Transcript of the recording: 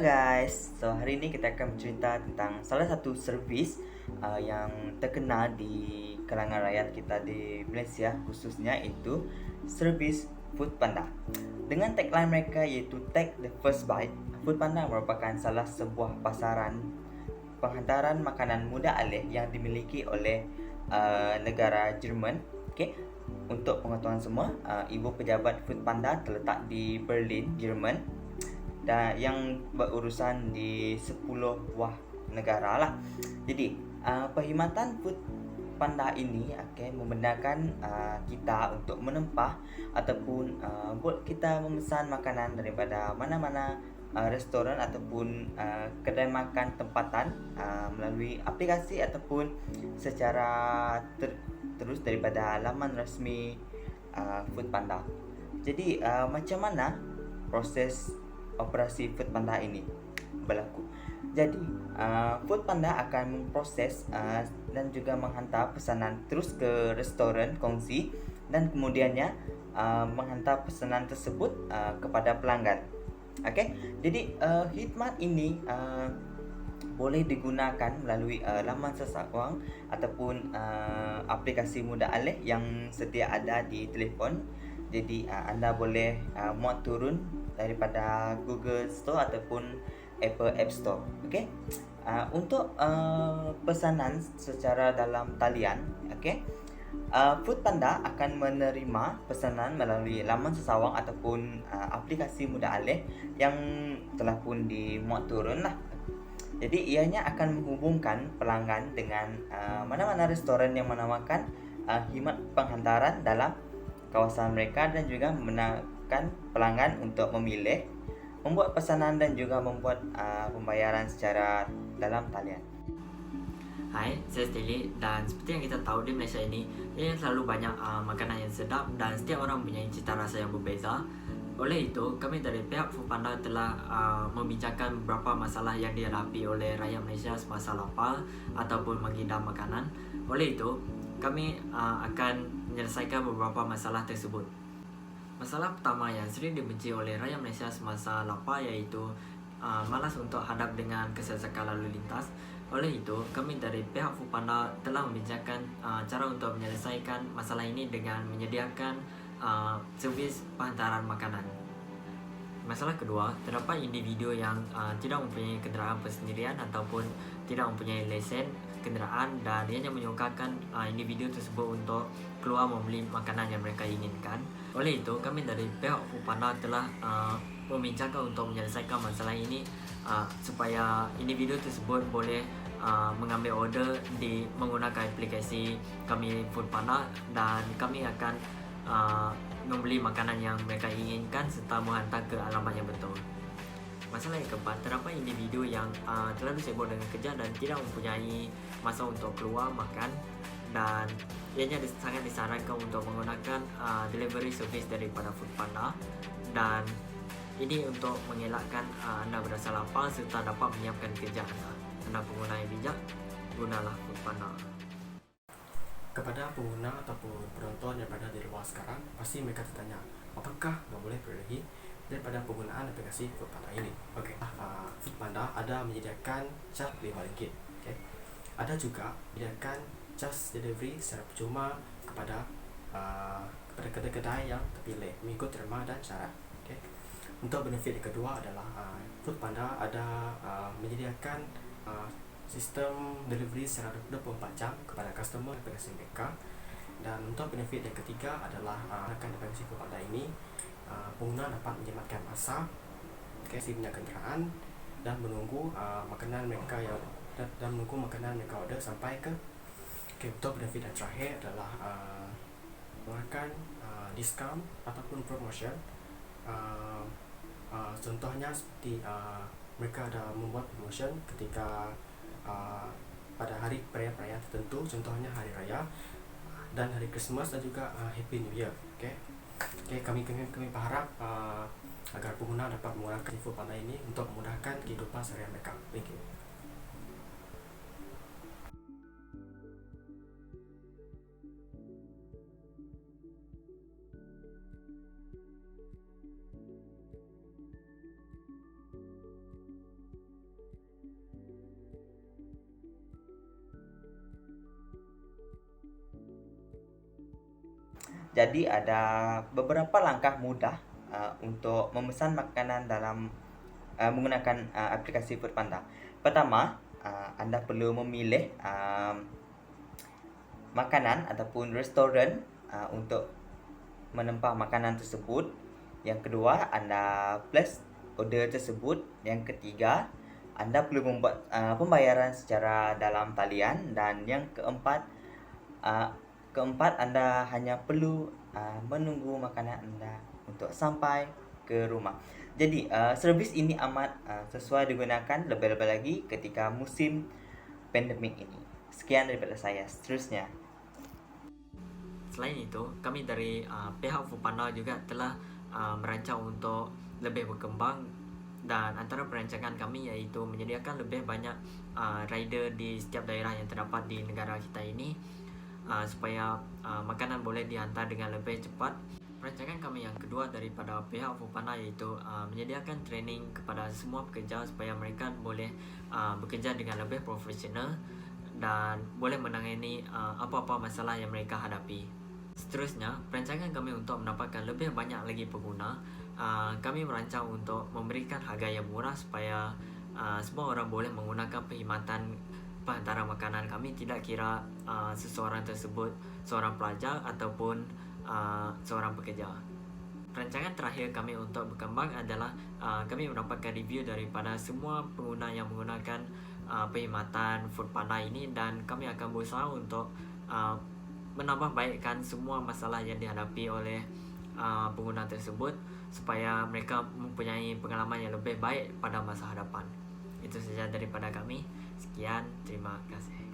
Halo guys, hari ini kita akan bercerita tentang salah satu servis yang terkenal di kalangan rakyat kita di Malaysia khususnya, itu servis Foodpanda. Dengan tagline mereka iaitu Take the First Bite, Foodpanda merupakan salah sebuah pasaran penghantaran makanan mudah alih yang dimiliki oleh negara Jerman. Okay. Untuk pengetahuan semua, ibu pejabat Foodpanda terletak di Berlin, Jerman, dan yang berurusan di 10 buah negara lah. Jadi perkhidmatan Food Panda ini membenarkan kita untuk menempah ataupun buat kita memesan makanan daripada mana-mana restoran ataupun kedai makan tempatan melalui aplikasi ataupun secara terus daripada laman resmi Food Panda. Jadi macam mana proses operasi Food Panda ini berlaku? Jadi Food Panda akan memproses dan juga menghantar pesanan terus ke restoran kongsi, dan kemudiannya menghantar pesanan tersebut kepada pelanggan. Okey, jadi khidmat ini boleh digunakan melalui laman sesawang ataupun aplikasi mudah alih yang sedia ada di telefon. Jadi anda boleh muat turun daripada Google Store ataupun Apple App Store. Okey. Untuk pesanan secara dalam talian, okey. Food Panda akan menerima pesanan melalui laman sesawang ataupun aplikasi mudah alih yang telah pun dimuat turun lah. Jadi ianya akan menghubungkan pelanggan dengan mana-mana restoran yang menawarkan khidmat penghantaran dalam kawasan mereka, dan juga membenarkan pelanggan untuk memilih, membuat pesanan dan juga membuat pembayaran secara dalam talian. Hai, saya Steli, dan seperti yang kita tahu di Malaysia ini selalu banyak makanan yang sedap dan setiap orang punya cita rasa yang berbeza. Oleh itu, kami dari pihak Foodpanda telah membincangkan beberapa masalah yang dihadapi oleh rakyat Malaysia semasa lapar ataupun mengidam makanan. Oleh itu, kami akan menyelesaikan beberapa masalah tersebut. Masalah pertama yang sering dibenci oleh rakyat Malaysia semasa lapar iaitu malas untuk hadap dengan kesesakan lalu lintas. Oleh itu, kami dari pihak Foodpanda telah membincangkan cara untuk menyelesaikan masalah ini dengan menyediakan servis penghantaran makanan. Masalah kedua, terdapat individu yang tidak mempunyai kenderaan persendirian ataupun tidak mempunyai lesen kenderaan, dan ianya menyukarkan individu tersebut untuk keluar membeli makanan yang mereka inginkan. Oleh itu, kami dari pihak Foodpanda telah membincangkan untuk menyelesaikan masalah ini supaya individu tersebut boleh mengambil order menggunakan aplikasi kami Foodpanda, dan kami akan membeli makanan yang mereka inginkan serta menghantar ke alamat yang betul. Masalah yang keempat, terdapat individu yang terlalu sibuk dengan kerja dan tidak mempunyai masa untuk keluar makan, dan ianya sangat disarankan untuk menggunakan delivery service daripada Foodpanda, dan ini untuk mengelakkan anda berasa lapar serta dapat menyiapkan kerja anda. Anda pengguna yang bijak, gunalah Foodpanda. Kepada pengguna ataupun penonton yang berada di luar sekarang, pasti mereka tertanya, apakah nggak boleh berbagi daripada penggunaan aplikasi Foodpanda ini? Okey, Foodpanda ada menyediakan charge RM5. Okay. Ada juga menyediakan charge delivery secara percuma kepada kedai-kedai yang terpilih mengikut terma dan syarat. Okay. Untuk benefit yang kedua adalah Foodpanda ada menyediakan sistem delivery secara 24 jam kepada customer aplikasi mereka. Dan untuk benefit yang ketiga adalah akan aplikasi Foodpanda ini pengguna dapat menjimatkan masa si punya kenderaan dan menunggu makanan mereka order sampai ke. Untuk benefit yang terakhir adalah menggunakan diskaun ataupun promotion. Contohnya seperti mereka ada membuat promotion ketika pada hari perayaan tertentu, contohnya hari raya dan hari Christmas dan juga Happy New Year. Okay, kami berharap agar pengguna dapat menggunakan Foodpanda ini untuk memudahkan kehidupan seharian mereka. Thank you. Jadi ada beberapa langkah mudah untuk memesan makanan dalam menggunakan aplikasi Foodpanda. Pertama, anda perlu memilih makanan ataupun restoran untuk menempah makanan tersebut. Yang kedua, anda place order tersebut. Yang ketiga, anda perlu membuat pembayaran secara dalam talian. Dan yang keempat, anda hanya perlu menunggu makanan anda untuk sampai ke rumah. Jadi servis ini amat sesuai digunakan, lebih-lebih lagi ketika musim pandemik ini. Sekian daripada saya. Seterusnya, Selain itu, kami dari pihak Foodpanda juga telah merancang untuk lebih berkembang, dan antara perancangan kami iaitu menyediakan lebih banyak rider di setiap daerah yang terdapat di negara kita ini, supaya makanan boleh dihantar dengan lebih cepat. Perancangan kami yang kedua daripada pihak Foodpanda iaitu menyediakan training kepada semua pekerja supaya mereka boleh bekerja dengan lebih profesional dan boleh menangani apa-apa masalah yang mereka hadapi. Seterusnya, perancangan kami untuk mendapatkan lebih banyak lagi pengguna, kami merancang untuk memberikan harga yang murah supaya semua orang boleh menggunakan perkhidmatan penghantaran makanan kami, tidak kira seseorang tersebut seorang pelajar ataupun seorang pekerja. Perancangan terakhir kami untuk berkembang adalah kami mendapatkan review daripada semua pengguna yang menggunakan perkhidmatan Foodpanda ini, dan kami akan berusaha untuk menambah baikkan semua masalah yang dihadapi oleh pengguna tersebut supaya mereka mempunyai pengalaman yang lebih baik pada masa hadapan. Itu saja daripada kami. Sekian, terima kasih.